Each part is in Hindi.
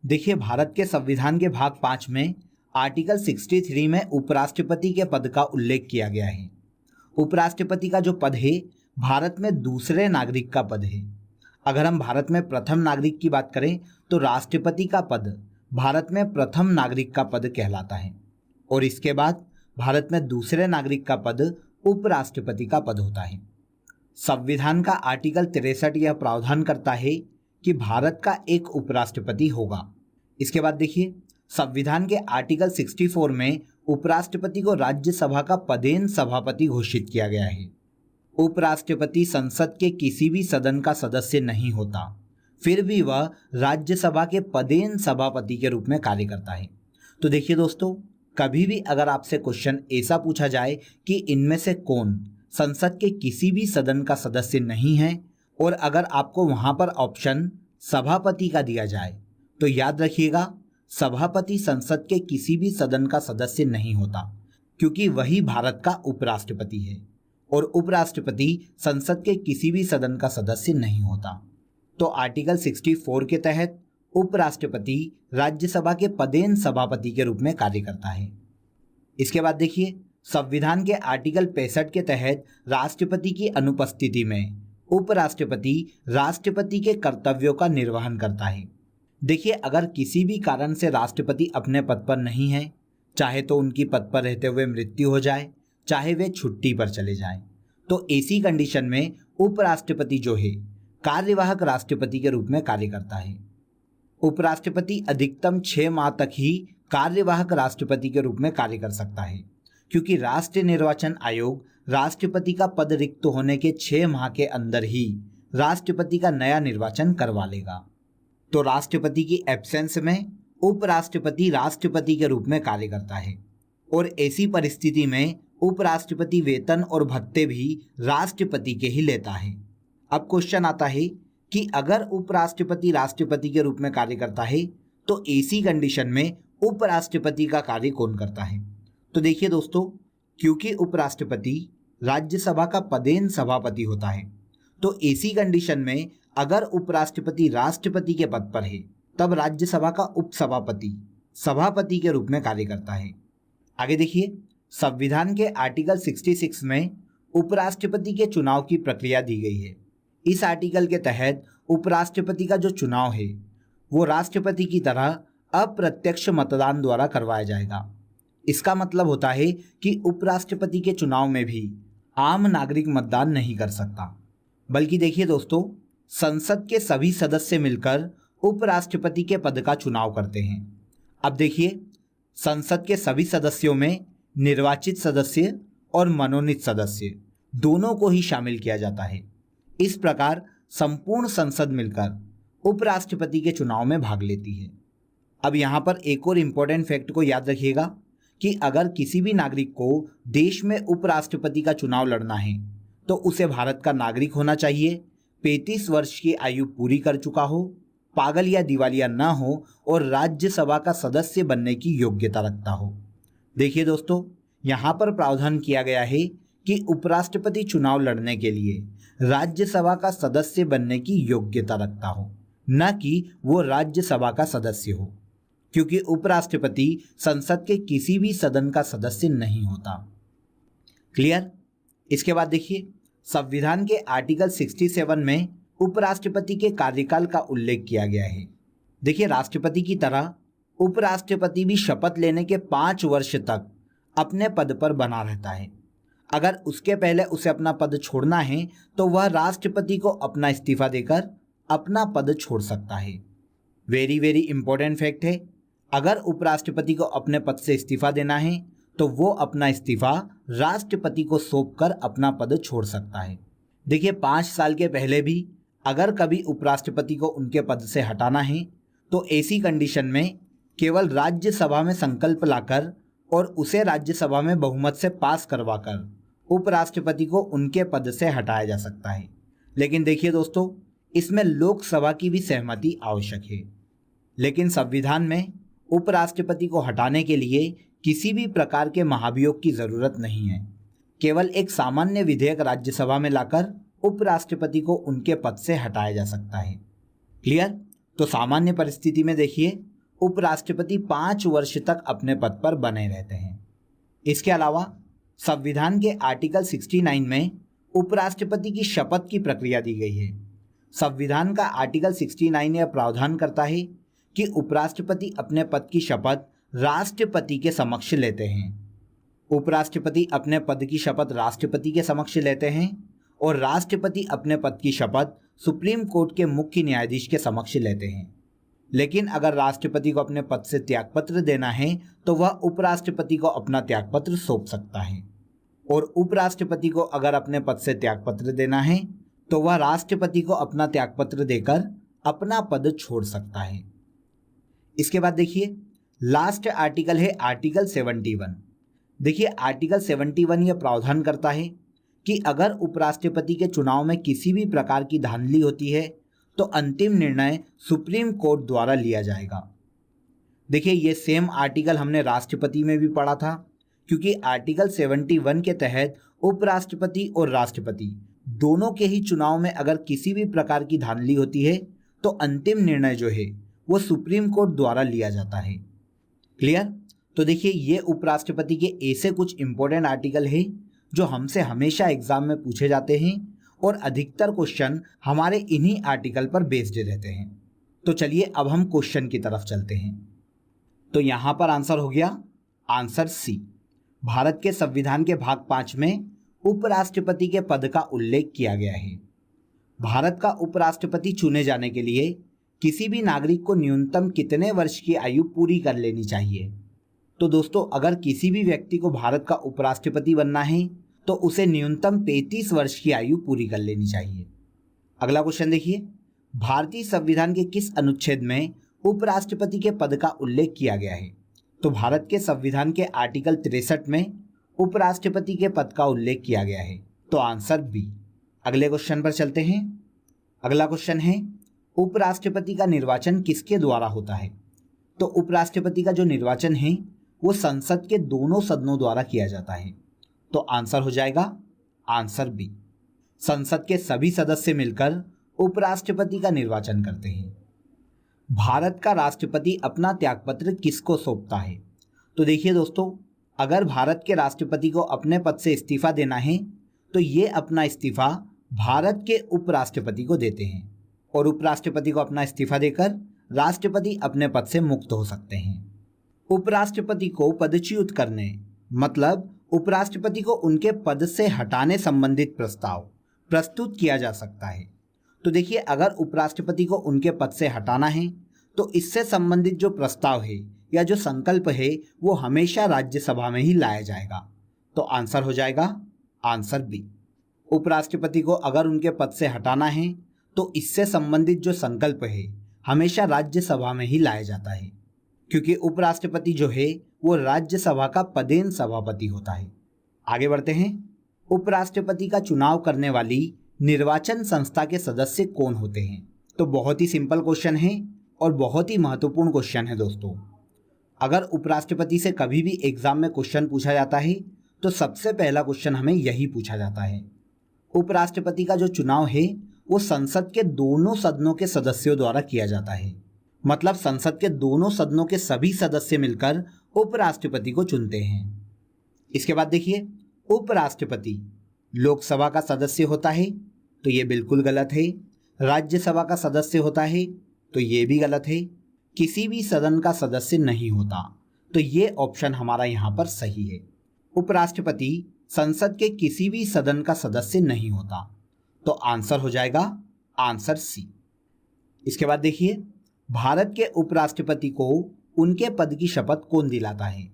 देखिए, भारत के संविधान के भाग 5 में आर्टिकल 63 में उपराष्ट्रपति के पद का उल्लेख किया गया है। उपराष्ट्रपति का जो पद है भारत में दूसरे नागरिक का पद है। अगर हम भारत में प्रथम नागरिक की बात करें तो राष्ट्रपति का पद भारत में प्रथम नागरिक का पद कहलाता है और इसके बाद भारत में दूसरे नागरिक का पद उपराष्ट्रपति का पद होता है। संविधान का आर्टिकल 63 यह प्रावधान करता है कि भारत का एक उपराष्ट्रपति होगा। इसके बाद देखिए, संविधान के आर्टिकल 64 में उपराष्ट्रपति को राज्यसभा का पदेन सभापति घोषित किया गया है। उपराष्ट्रपति संसद के किसी भी सदन का सदस्य नहीं होता, फिर भी वह राज्यसभा के पदेन सभापति के रूप में कार्य करता है। तो देखिए दोस्तों, कभी भी अगर आपसे क्वेश्चन ऐसा पूछा जाए कि इनमें से कौन संसद के किसी भी सदन का सदस्य नहीं है और अगर आपको वहां पर ऑप्शन सभापति का दिया जाए तो याद रखिएगा, सभापति संसद के किसी भी सदन का सदस्य नहीं होता क्योंकि वही भारत का उपराष्ट्रपति है और उपराष्ट्रपति संसद के किसी भी सदन का सदस्य नहीं होता। तो आर्टिकल 64 के तहत उपराष्ट्रपति राज्यसभा के पदेन सभापति के रूप में कार्य करता है। इसके बाद देखिए, संविधान के आर्टिकल 65 के तहत राष्ट्रपति की अनुपस्थिति में उपराष्ट्रपति राष्ट्रपति के कर्तव्यों का निर्वहन करता है। देखिए, अगर किसी भी कारण से राष्ट्रपति अपने पद पर नहीं है, चाहे तो उनकी पद पर रहते हुए मृत्यु हो जाए, चाहे वे छुट्टी पर चले जाएं, तो ऐसी कंडीशन में उपराष्ट्रपति जो है कार्यवाहक राष्ट्रपति के रूप में कार्य करता है। उपराष्ट्रपति अधिकतम 6 माह तक ही कार्यवाहक राष्ट्रपति के रूप में कार्य कर सकता है क्योंकि राष्ट्रीय निर्वाचन आयोग राष्ट्रपति का पद रिक्त होने के 6 माह के अंदर ही राष्ट्रपति का नया निर्वाचन करवा लेगा। तो राष्ट्रपति की एब्सेंस में उपराष्ट्रपति राष्ट्रपति के रूप में कार्य करता है और ऐसी परिस्थिति में उपराष्ट्रपति वेतन और भत्ते भी राष्ट्रपति के ही लेता है। अब क्वेश्चन आता है कि अगर उपराष्ट्रपति राष्ट्रपति के रूप में कार्य करता है तो ऐसी कंडीशन में उपराष्ट्रपति का कार्य कौन करता है? तो देखिए दोस्तों, क्योंकि उपराष्ट्रपति राज्यसभा का पदेन सभापति होता है, तो ऐसी कंडीशन में अगर उपराष्ट्रपति राष्ट्रपति के पद पर है तब राज्यसभा का उपसभापति सभापति के रूप में कार्य करता है। आगे देखिए, संविधान के आर्टिकल 66 में उपराष्ट्रपति के चुनाव की प्रक्रिया दी गई है। इस आर्टिकल के तहत उपराष्ट्रपति का जो चुनाव है वो राष्ट्रपति की तरह अप्रत्यक्ष मतदान द्वारा करवाया जाएगा। इसका मतलब होता है कि उपराष्ट्रपति के चुनाव में भी आम नागरिक मतदान नहीं कर सकता, बल्कि देखिए दोस्तों, संसद के सभी सदस्य मिलकर उपराष्ट्रपति के पद का चुनाव करते हैं। अब देखिए, संसद के सभी सदस्यों में निर्वाचित सदस्य और मनोनीत सदस्य दोनों को ही शामिल किया जाता है। इस प्रकार संपूर्ण संसद मिलकर उपराष्ट्रपति के चुनाव में भाग लेती है। अब यहाँ पर एक और इम्पोर्टेंट फैक्ट को याद रखिएगा कि अगर किसी भी नागरिक को देश में उपराष्ट्रपति का चुनाव लड़ना है तो उसे भारत का नागरिक होना चाहिए, 35 वर्ष की आयु पूरी कर चुका हो, पागल या दिवालिया न हो और राज्यसभा का सदस्य बनने की योग्यता रखता हो। देखिए दोस्तों, यहाँ पर प्रावधान किया गया है कि उपराष्ट्रपति चुनाव लड़ने के लिए राज्यसभा का सदस्य बनने की योग्यता रखता हो, न कि वो राज्यसभा का सदस्य हो, क्योंकि उपराष्ट्रपति संसद के किसी भी सदन का सदस्य नहीं होता। क्लियर? इसके बाद देखिए, संविधान के आर्टिकल 67 में उपराष्ट्रपति के कार्यकाल का उल्लेख किया गया है। देखिए, राष्ट्रपति की तरह उपराष्ट्रपति भी शपथ लेने के 5 वर्ष तक अपने पद पर बना रहता है। अगर उसके पहले उसे अपना पद छोड़ना है तो वह राष्ट्रपति को अपना इस्तीफा देकर अपना पद छोड़ सकता है। वेरी वेरी इंपॉर्टेंट फैक्ट है, अगर उपराष्ट्रपति को अपने पद से इस्तीफा देना है तो वो अपना इस्तीफा राष्ट्रपति को सौंपकर अपना पद छोड़ सकता है। देखिए, 5 साल के पहले भी अगर कभी उपराष्ट्रपति को उनके पद से हटाना है तो ऐसी कंडीशन में केवल राज्यसभा में संकल्प लाकर और उसे राज्यसभा में बहुमत से पास करवाकर उपराष्ट्रपति को उनके पद से हटाया जा सकता है। लेकिन देखिए दोस्तों, इसमें लोकसभा की भी सहमति आवश्यक है। लेकिन संविधान में उपराष्ट्रपति को हटाने के लिए किसी भी प्रकार के महाभियोग की जरूरत नहीं है। केवल एक सामान्य विधेयक राज्यसभा में लाकर उपराष्ट्रपति को उनके पद से हटाया जा सकता है। क्लियर? तो सामान्य परिस्थिति में देखिए, उपराष्ट्रपति 5 वर्ष तक अपने पद पर बने रहते हैं। इसके अलावा संविधान के आर्टिकल 69 में उपराष्ट्रपति की शपथ की प्रक्रिया दी गई है। संविधान का आर्टिकल 69 यह प्रावधान करता है कि उपराष्ट्रपति अपने पद की शपथ राष्ट्रपति के समक्ष लेते हैं। उपराष्ट्रपति अपने पद की शपथ राष्ट्रपति के समक्ष लेते हैं और राष्ट्रपति अपने पद की शपथ सुप्रीम कोर्ट के मुख्य न्यायाधीश के समक्ष लेते हैं। लेकिन अगर राष्ट्रपति को अपने पद से त्यागपत्र देना है तो वह उपराष्ट्रपति को अपना त्यागपत्र सौंप सकता है, और उपराष्ट्रपति को अगर अपने पद से त्यागपत्र देना है तो वह राष्ट्रपति को अपना त्यागपत्र देकर अपना पद छोड़ सकता है। इसके बाद देखिए लास्ट आर्टिकल है आर्टिकल 71। देखिए आर्टिकल 71 यह प्रावधान करता है कि अगर उपराष्ट्रपति के चुनाव में किसी भी प्रकार की धांधली होती है तो अंतिम निर्णय सुप्रीम कोर्ट द्वारा लिया जाएगा। देखिए ये सेम आर्टिकल हमने राष्ट्रपति में भी पढ़ा था, क्योंकि आर्टिकल 71 के तहत उपराष्ट्रपति और राष्ट्रपति दोनों के ही चुनाव में अगर किसी भी प्रकार की धांधली होती है तो अंतिम निर्णय जो है वो सुप्रीम कोर्ट द्वारा लिया जाता है। क्लियर? तो देखिए ये उपराष्ट्रपति के ऐसे कुछ इंपॉर्टेंट आर्टिकल है जो हमसे हमेशा एग्जाम में पूछे जाते हैं और अधिकतर क्वेश्चन हमारे इन्हीं आर्टिकल पर बेस्ड रहते हैं। तो चलिए अब हम क्वेश्चन की तरफ चलते हैं। तो यहाँ पर आंसर हो गया आंसर सी। भारत के संविधान के भाग 5 में उपराष्ट्रपति के पद का उल्लेख किया गया है। भारत का उपराष्ट्रपति चुने जाने के लिए किसी भी नागरिक को न्यूनतम कितने वर्ष की आयु पूरी कर लेनी चाहिए? तो दोस्तों अगर किसी भी व्यक्ति को भारत का उपराष्ट्रपति बनना है तो उसे न्यूनतम 35 वर्ष की आयु पूरी कर लेनी चाहिए। अगला क्वेश्चन देखिए, भारतीय संविधान के किस अनुच्छेद में उपराष्ट्रपति के पद का उल्लेख किया गया है? तो भारत के संविधान के आर्टिकल 63 में उपराष्ट्रपति के पद का उल्लेख किया गया है। तो आंसर बी। अगले क्वेश्चन पर चलते हैं। अगला क्वेश्चन है उपराष्ट्रपति का निर्वाचन किसके द्वारा होता है? तो उपराष्ट्रपति का जो निर्वाचन है वो संसद के दोनों सदनों द्वारा किया जाता है। तो आंसर हो जाएगा आंसर बी। संसद के सभी सदस्य मिलकर उपराष्ट्रपति का निर्वाचन करते हैं। भारत का राष्ट्रपति अपना त्यागपत्र किसको सौंपता है? तो देखिए दोस्तों, अगर भारत के राष्ट्रपति को अपने पद से इस्तीफा देना है तो ये अपना इस्तीफा भारत के उपराष्ट्रपति को देते हैं, और उपराष्ट्रपति को अपना इस्तीफा देकर राष्ट्रपति अपने पद से मुक्त हो सकते हैं। उपराष्ट्रपति को पदच्युत करने मतलब उपराष्ट्रपति को उनके पद से हटाने संबंधित प्रस्ताव प्रस्तुत किया जा सकता है। तो देखिए अगर उपराष्ट्रपति को उनके पद से हटाना है तो इससे संबंधित जो प्रस्ताव है या जो संकल्प है वो हमेशा राज्यसभा में ही लाया जाएगा। तो आंसर हो जाएगा आंसर बी। उपराष्ट्रपति को अगर उनके पद से हटाना है तो इससे संबंधित जो संकल्प है हमेशा राज्यसभा में ही लाया जाता है, क्योंकि उपराष्ट्रपति जो है वो राज्यसभा का पदेन सभापति होता है। आगे बढ़ते हैं। उपराष्ट्रपति का चुनाव करने वाली निर्वाचन संस्था के सदस्य कौन होते हैं? तो बहुत ही सिंपल क्वेश्चन है और बहुत ही महत्वपूर्ण क्वेश्चन है दोस्तों। अगर उपराष्ट्रपति से कभी भी एग्जाम में क्वेश्चन पूछा जाता है तो सबसे पहला क्वेश्चन हमें यही पूछा जाता है। उपराष्ट्रपति का जो चुनाव है वो संसद के दोनों सदनों के सदस्यों द्वारा किया जाता है, मतलब संसद के दोनों सदनों के सभी सदस्य मिलकर उपराष्ट्रपति को चुनते हैं। इसके बाद देखिए, उपराष्ट्रपति लोकसभा का सदस्य होता है तो ये बिल्कुल गलत है। राज्यसभा का सदस्य होता है तो ये भी गलत है। किसी भी सदन का सदस्य नहीं होता, तो ये ऑप्शन हमारा यहाँ पर सही है। उपराष्ट्रपति संसद के किसी भी सदन का सदस्य नहीं होता, तो आंसर हो जाएगा आंसर सी। इसके बाद देखिए, भारत के उपराष्ट्रपति को उनके पद की शपथ कौन दिलाता है?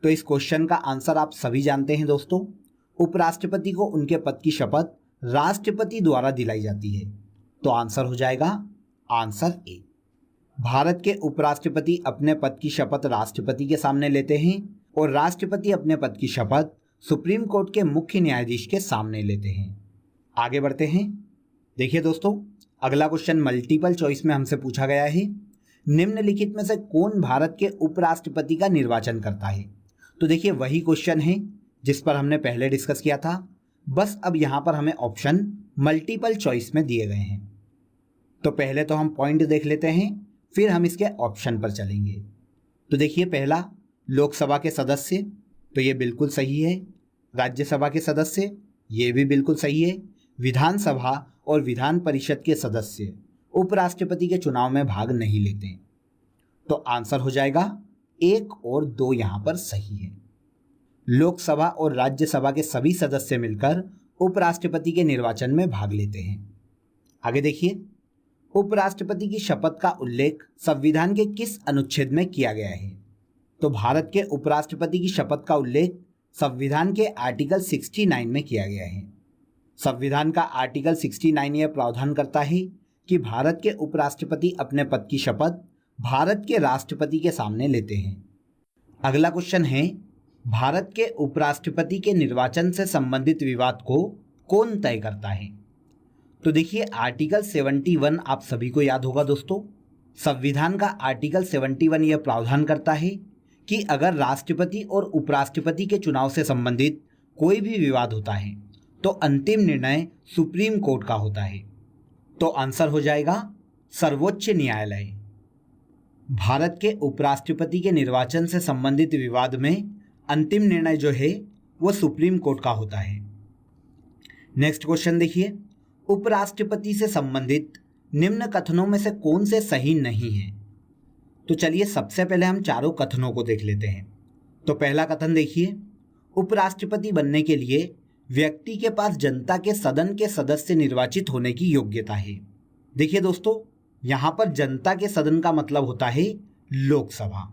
तो इस क्वेश्चन का आंसर आप सभी जानते हैं दोस्तों। उपराष्ट्रपति को उनके पद की शपथ राष्ट्रपति द्वारा दिलाई जाती है, तो आंसर हो जाएगा आंसर ए। भारत के उपराष्ट्रपति अपने पद की शपथ राष्ट्रपति के सामने लेते हैं और राष्ट्रपति अपने पद की शपथ सुप्रीम कोर्ट के मुख्य न्यायाधीश के सामने लेते हैं। आगे बढ़ते हैं। देखिए दोस्तों, अगला क्वेश्चन मल्टीपल चॉइस में हमसे पूछा गया है, निम्नलिखित में से कौन भारत के उपराष्ट्रपति का निर्वाचन करता है? तो देखिए वही क्वेश्चन है जिस पर हमने पहले डिस्कस किया था, बस अब यहाँ पर हमें ऑप्शन मल्टीपल चॉइस में दिए गए हैं। तो पहले तो हम पॉइंट देख लेते हैं। फिर हम इसके ऑप्शन पर चलेंगे। तो देखिए, पहला लोकसभा के सदस्य, तो ये बिल्कुल सही है। राज्यसभा के सदस्य, ये भी बिल्कुल सही है। विधानसभा और विधान परिषद के सदस्य उपराष्ट्रपति के चुनाव में भाग नहीं लेते। तो आंसर हो जाएगा 1 और 2 यहाँ पर सही है। लोकसभा और राज्यसभा के सभी सदस्य मिलकर उपराष्ट्रपति के निर्वाचन में भाग लेते हैं। आगे देखिए, उपराष्ट्रपति की शपथ का उल्लेख संविधान के किस अनुच्छेद में किया गया है? तो भारत के उपराष्ट्रपति की शपथ का उल्लेख संविधान के आर्टिकल 69 में किया गया है। संविधान का आर्टिकल 69 यह प्रावधान करता है कि भारत के उपराष्ट्रपति अपने पद की शपथ भारत के राष्ट्रपति के सामने लेते हैं। अगला क्वेश्चन है, भारत के उपराष्ट्रपति के निर्वाचन से संबंधित विवाद को कौन तय करता है? तो देखिए, आर्टिकल 71 आप सभी को याद होगा दोस्तों। संविधान का आर्टिकल 71 यह प्रावधान करता है कि अगर राष्ट्रपति और उपराष्ट्रपति के चुनाव से संबंधित कोई भी विवाद होता है तो अंतिम निर्णय सुप्रीम कोर्ट का होता है। तो आंसर हो जाएगा सर्वोच्च न्यायालय। भारत के उपराष्ट्रपति के निर्वाचन से संबंधित विवाद में अंतिम निर्णय जो है वो सुप्रीम कोर्ट का होता है। नेक्स्ट क्वेश्चन देखिए, उपराष्ट्रपति से संबंधित निम्न कथनों में से कौन से सही नहीं है? तो चलिए, सबसे पहले हम चारों कथनों को देख लेते हैं। तो पहला कथन देखिए, उपराष्ट्रपति बनने के लिए व्यक्ति के पास जनता के सदन के सदस्य निर्वाचित होने की योग्यता है। देखिए दोस्तों, यहाँ पर जनता के सदन का मतलब होता है लोकसभा।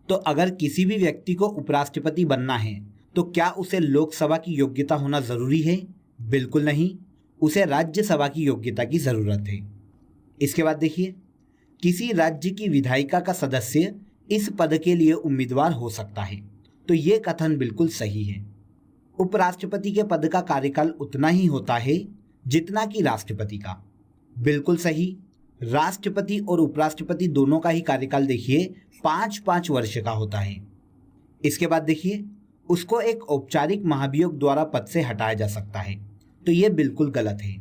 तो अगर किसी भी व्यक्ति को उपराष्ट्रपति बनना है तो क्या उसे लोकसभा की योग्यता होना जरूरी है? बिल्कुल नहीं, उसे राज्यसभा की योग्यता की जरूरत है। इसके बाद देखिए, किसी राज्य की विधायिका का सदस्य इस पद के लिए उम्मीदवार हो सकता है। तो ये कथन बिल्कुल सही है। उपराष्ट्रपति के पद का कार्यकाल उतना ही होता है जितना कि राष्ट्रपति का। बिल्कुल सही, राष्ट्रपति और उपराष्ट्रपति दोनों का ही कार्यकाल देखिए 5-5 वर्ष का होता है। इसके बाद देखिए, उसको एक औपचारिक महाभियोग द्वारा पद से हटाया जा सकता है। तो ये बिल्कुल गलत है।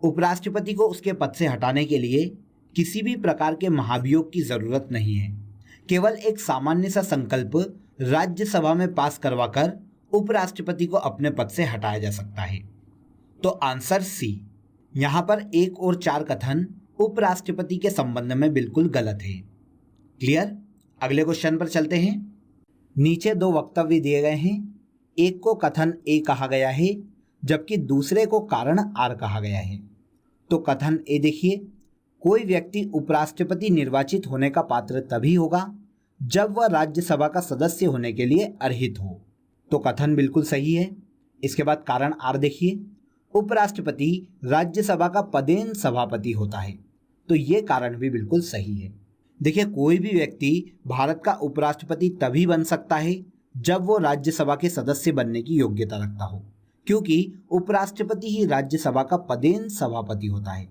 उपराष्ट्रपति को उसके पद से हटाने के लिए किसी भी प्रकार के महाभियोग की जरूरत नहीं है। केवल एक सामान्य सा संकल्प राज्यसभा में पास करवाकर उपराष्ट्रपति को अपने पद से हटाया जा सकता है। तो आंसर सी, यहाँ पर 1 और 4 कथन उपराष्ट्रपति के संबंध में बिल्कुल गलत है। क्लियर? अगले क्वेश्चन पर चलते हैं। नीचे 2 वक्तव्य दिए गए हैं। एक को कथन ए कहा गया है जबकि दूसरे को कारण आर कहा गया है। तो कथन ए देखिए, कोई व्यक्ति उपराष्ट्रपति निर्वाचित होने का पात्र तभी होगा जब वह राज्यसभा का सदस्य होने के लिए अर्हित हो। तो कथन बिल्कुल सही है। इसके बाद कारण आर देखिए, उपराष्ट्रपति राज्यसभा का पदेन सभापति होता है। तो ये कारण भी बिल्कुल सही है। देखिए, कोई भी व्यक्ति भारत का उपराष्ट्रपति तभी बन सकता है जब वो राज्यसभा के सदस्य बनने की योग्यता रखता हो, क्योंकि उपराष्ट्रपति ही राज्यसभा का पदेन सभापति होता है।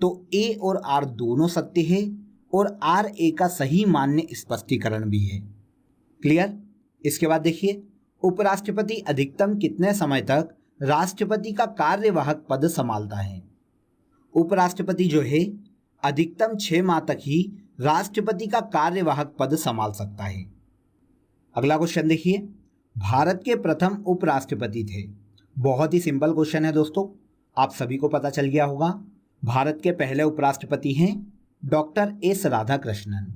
तो ए और आर दोनों सत्य है और आर ए का सही मान्य स्पष्टीकरण भी है। क्लियर? इसके बाद देखिए, उपराष्ट्रपति अधिकतम कितने समय तक राष्ट्रपति का कार्यवाहक पद संभालता है? उपराष्ट्रपति जो है अधिकतम 6 माह तक ही राष्ट्रपति का कार्यवाहक पद संभाल सकता है। अगला क्वेश्चन देखिए, भारत के प्रथम उपराष्ट्रपति थे। बहुत ही सिंपल क्वेश्चन है दोस्तों, आप सभी को पता चल गया होगा। भारत के पहले उपराष्ट्रपति हैं डॉक्टर एस राधाकृष्णन।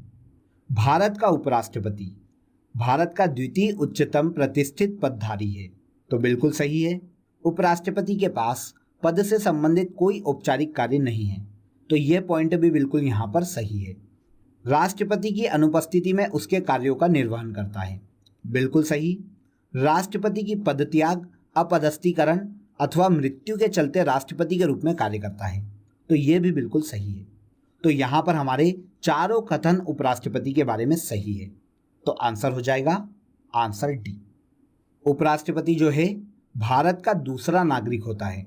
भारत का उपराष्ट्रपति भारत का द्वितीय उच्चतम प्रतिष्ठित पदधारी है। तो बिल्कुल सही है, उपराष्ट्रपति के पास पद से संबंधित कोई औपचारिक कार्य नहीं है। तो ये पॉइंट भी बिल्कुल यहाँ पर सही है। राष्ट्रपति की अनुपस्थिति में उसके कार्यों का निर्वहन करता है। बिल्कुल सही, राष्ट्रपति की पदत्याग, अपदस्थीकरण अथवा मृत्यु के चलते राष्ट्रपति के रूप में कार्य करता है। तो ये भी बिल्कुल सही है। तो यहाँ पर हमारे चारों कथन उपराष्ट्रपति के बारे में सही है। तो आंसर हो जाएगा आंसर डी। उपराष्ट्रपति जो है भारत का दूसरा नागरिक होता है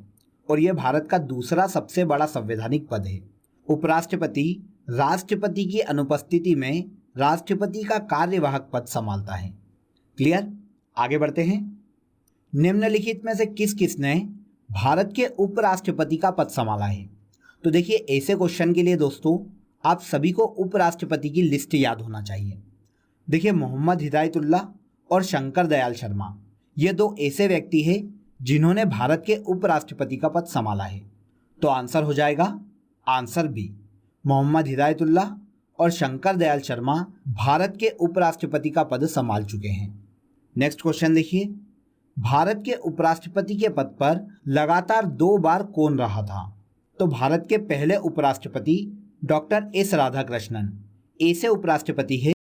और यह भारत का दूसरा सबसे बड़ा संवैधानिक पद है। उपराष्ट्रपति राष्ट्रपति की अनुपस्थिति में राष्ट्रपति का कार्यवाहक पद संभालता है। क्लियर? आगे बढ़ते हैं। निम्नलिखित में से किस किसने भारत के उपराष्ट्रपति का पद संभाला है? तो देखिए, ऐसे क्वेश्चन के लिए दोस्तों आप सभी को उपराष्ट्रपति की लिस्ट याद होना चाहिए। देखिए, मोहम्मद हिदायतुल्लाह और शंकर दयाल शर्मा, ये दो ऐसे व्यक्ति हैं जिन्होंने भारत के उपराष्ट्रपति का पद संभाला है। तो आंसर हो जाएगा आंसर बी, मोहम्मद हिदायतुल्लाह और शंकर दयाल शर्मा भारत के उपराष्ट्रपति का पद संभाल चुके हैं। नेक्स्ट क्वेश्चन देखिए, भारत के उपराष्ट्रपति के पद पर लगातार 2 बार कौन रहा था? तो भारत के पहले उपराष्ट्रपति डॉक्टर एस राधाकृष्णन ऐसे उपराष्ट्रपति है